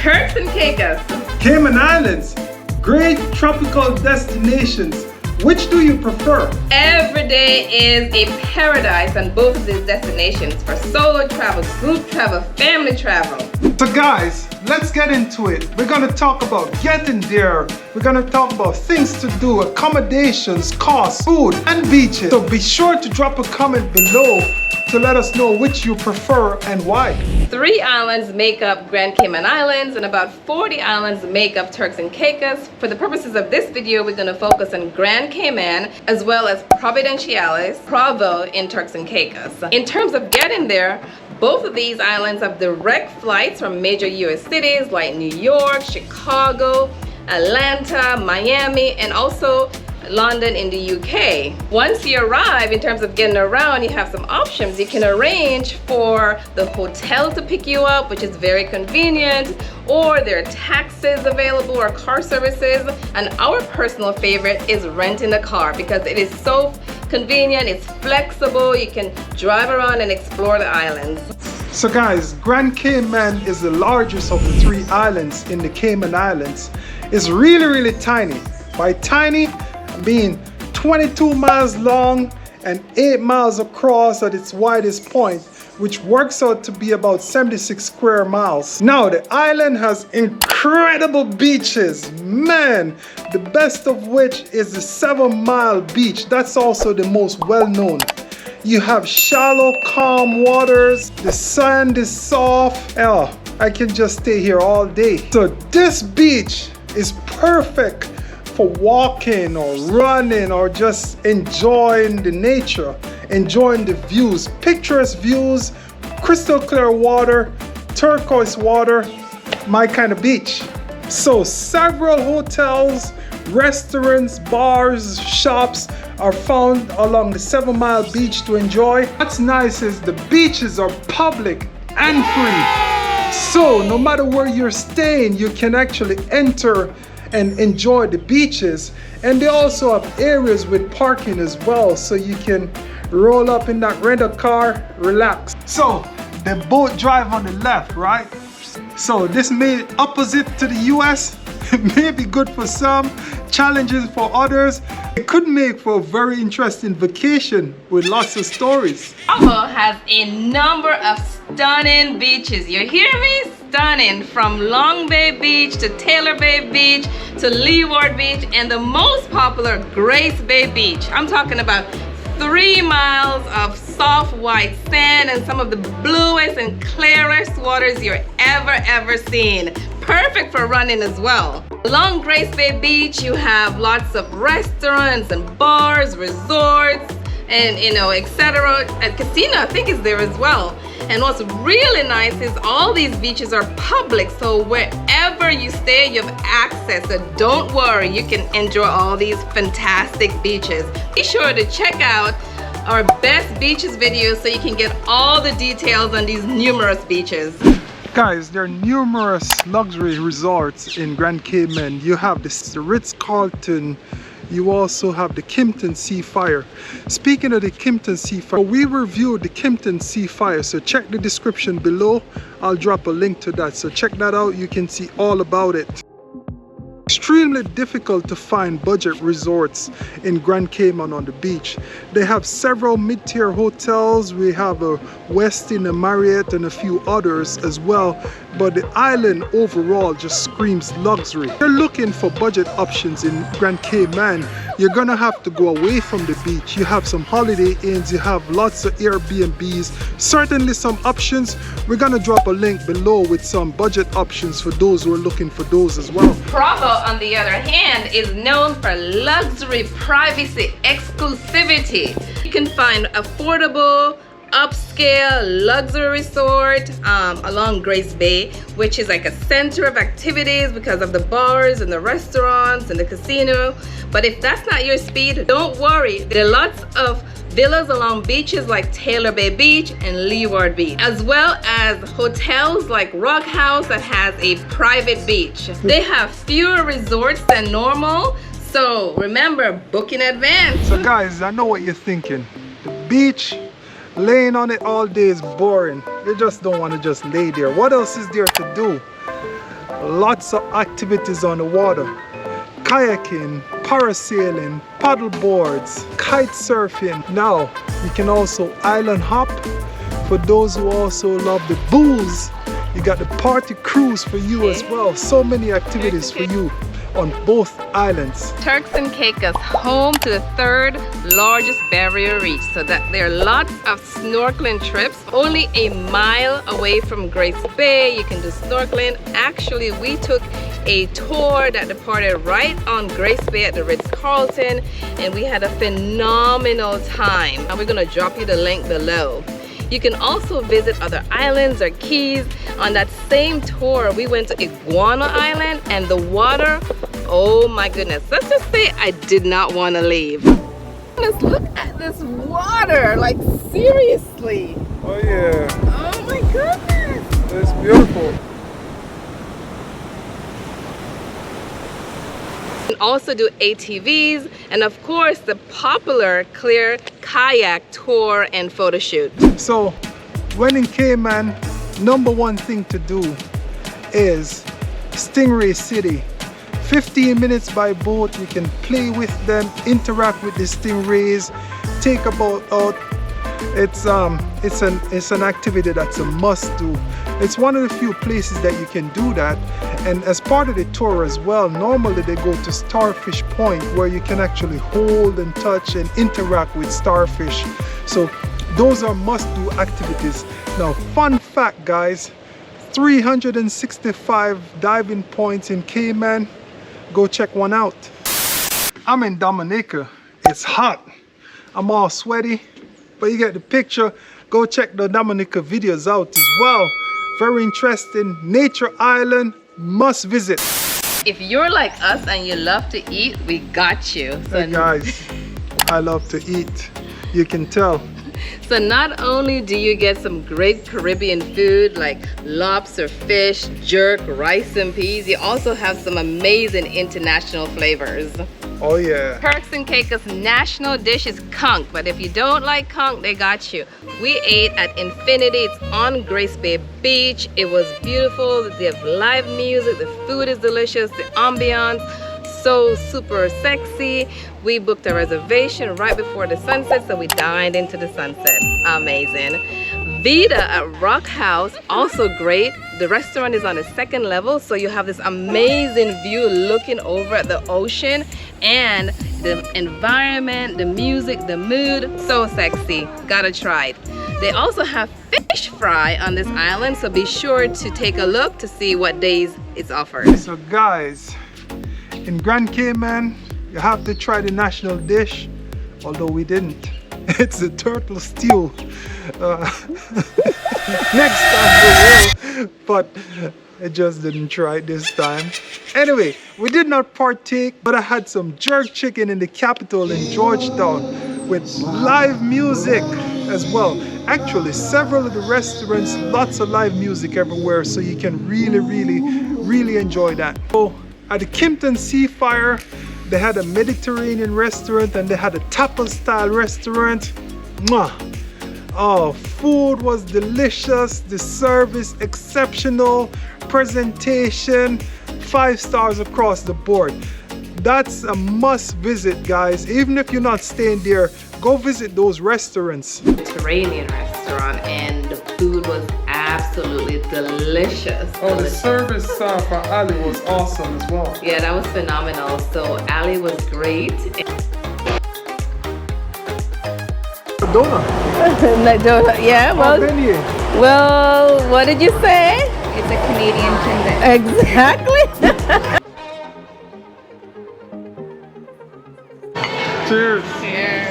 Turks and Caicos. Cayman Islands, great tropical destinations. Which do you prefer? Every day is a paradise on both of these destinations for solo travel, group travel, family travel. So guys, let's get into it. We're gonna talk about getting there. We're gonna talk about things to do, accommodations, costs, food, and beaches. So be sure to drop a comment below to let us know which you prefer and why. 3 islands make up Grand Cayman Islands and about 40 islands make up Turks and Caicos. For the purposes of this video, we're going to focus on Grand Cayman as well as Providenciales, Provo in Turks and Caicos. In terms of getting there, both of these islands have direct flights from major US cities like New York, Chicago, Atlanta, Miami, and also London in the UK. Once you arrive, in terms of getting around, you have some options. You can arrange for the hotel to pick you up, which is very convenient, or there are taxis available or car services. And our personal favorite is renting a car because it is so convenient, it's flexible, you can drive around and explore the islands. So guys, Grand Cayman is the largest of the 3 islands in the Cayman Islands. It's really tiny. By tiny, being 22 miles long and 8 miles across at its widest point, which works out to be about 76 square miles. Now, the island has incredible beaches, man, the best of which is the 7 Mile Beach. That's also the most well-known. You have shallow, calm waters, the sand is soft. Oh, I can just stay here all day. So this beach is perfect for walking or running or just enjoying the nature, enjoying the views, picturesque views, crystal clear water, turquoise water, my kind of beach. So several hotels, restaurants, bars, shops are found along the 7 Mile Beach to enjoy. What's nice is the beaches are public and free. So no matter where you're staying, you can actually enter and enjoy the beaches, and they also have areas with parking as well, so you can roll up in that rental car, relax. So the boat drive on the left, right? So this may opposite to the US. It may be good for some, challenges for others. It could make for a very interesting vacation with lots of stories. Provo has a number of stunning beaches. You hear me? Stunning. From Long Bay Beach to Taylor Bay Beach to Leeward Beach and the most popular Grace Bay Beach. I'm talking about 3 miles of soft white sand and some of the bluest and clearest waters you're ever seen. Perfect for running as well. Along Grace Bay Beach, you have lots of restaurants and bars, resorts, and etc. A casino, I think, is there as well. And what's really nice is all these beaches are public, so wherever you stay, you have access. So don't worry, you can enjoy all these fantastic beaches. Be sure to check out our best beaches videos so you can get all the details on these numerous beaches. Guys, there are numerous luxury resorts in Grand Cayman. You have the Ritz-Carlton, you also have the Kimpton Seafire. Speaking of the Kimpton Seafire, we reviewed the Kimpton Seafire, so check the description below. I'll drop a link to that, so check that out. You can see all about it. Extremely difficult to find budget resorts in Grand Cayman on the beach. They have several mid-tier hotels. We have a Westin, a Marriott, and a few others as well. But the island overall just screams luxury. If you're looking for budget options in Grand Cayman, you're gonna have to go away from the beach. You have some holiday inns, you have lots of Airbnbs, certainly some options. We're gonna drop a link below with some budget options for those who are looking for those as well. Provo, on the other hand, is known for luxury, privacy, exclusivity. You can find affordable, upscale luxury resort along Grace Bay, which is like a center of activities because of the bars and the restaurants and the casino. But if that's not your speed, don't worry. There are lots of villas along beaches like Taylor Bay Beach and Leeward Beach, as well as hotels like Rock House that has a private beach. They have fewer resorts than normal, so remember, book in advance. So guys, I know what you're thinking. The beach, laying on it all day is boring. You just don't want to just lay there. What else is there to do? Lots of activities on the water. Kayaking, parasailing, paddle boards, kite surfing. Now, you can also island hop. For those who also love the booze, you got the party cruise for you as well. So many activities for you on both islands. Turks and Caicos, home to the third largest barrier reef, so that there are lots of snorkeling trips. Only a mile away from Grace Bay, you can do snorkeling. Actually, we took a tour that departed right on Grace Bay at the Ritz-Carlton, and we had a phenomenal time. And we're gonna drop you the link below. You can also visit other islands or keys. On that same tour, we went to Iguana Island, and the water, oh my goodness. Let's just say I did not want to leave. Let's look at this water, like seriously. Oh yeah. Oh my goodness. It's beautiful. You can also do ATVs, and of course the popular clear kayak tour and photo shoot. So when in Cayman, number one thing to do is Stingray City. 15 minutes by boat, you can play with them, interact with the stingrays, take a boat out. It's an activity that's a must do. It's one of the few places that you can do that. And as part of the tour as well, normally they go to Starfish Point, where you can actually hold and touch and interact with starfish. So those are must-do activities. Now, fun fact, guys, 365 diving points in Cayman. Go check one out. I'm in Dominica. It's hot. I'm all sweaty, but you get the picture. Go check the Dominica videos out as well. Very interesting nature island, must visit. If you're like us and you love to eat, we got you. So Hey guys, I love to eat. You can tell. So not only do you get some great Caribbean food like lobster, fish, jerk, rice and peas, you also have some amazing international flavors. Oh yeah. Turks and Caicos national dish is conch, but if you don't like conch, they got you. We ate at Infinity. It's on Grace Bay Beach. It was beautiful. They have live music. The food is delicious. The ambiance, so super sexy. We booked a reservation right before the sunset, so we dined into the sunset. Amazing. Vida at Rock House, also great. The restaurant is on the second level, so you have this amazing view looking over at the ocean, and the environment, the music, the mood, so sexy. Gotta try it. They also have fish fry on this island, so be sure to take a look to see what days it's offered. So guys, in Grand Cayman, you have to try the national dish, although we didn't. It's a turtle stew. Next time we will, but I just didn't try it this time. Anyway, we did not partake, but I had some jerk chicken in the capital in Georgetown with live music as well. Actually, several of the restaurants, lots of live music everywhere, so you can really enjoy that. So at the Kimpton Seafire, they had a Mediterranean restaurant and they had a tapas style restaurant. Mwah! Oh, food was delicious, the service exceptional, presentation 5 stars across the board. That's a must visit, guys. Even if you're not staying there, go visit those restaurants. Mediterranean restaurant, and the food was absolutely delicious. Oh, the service for Ali was awesome as well. Yeah, that was phenomenal. So Ali was great. Donut. Yeah, well, what did you say? It's a Canadian thing. Exactly. Cheers. Cheers.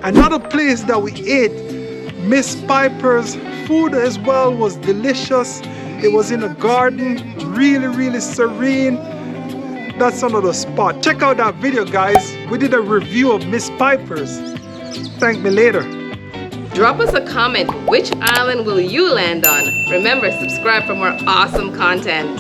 Another place that we ate, Miss Piper's food as well was delicious. It was in a garden, really serene. That's another spot. Check out that video, guys. We did a review of Miss Piper's. Thank me later. Drop us a comment. Which island will you land on? Remember, subscribe for more awesome content.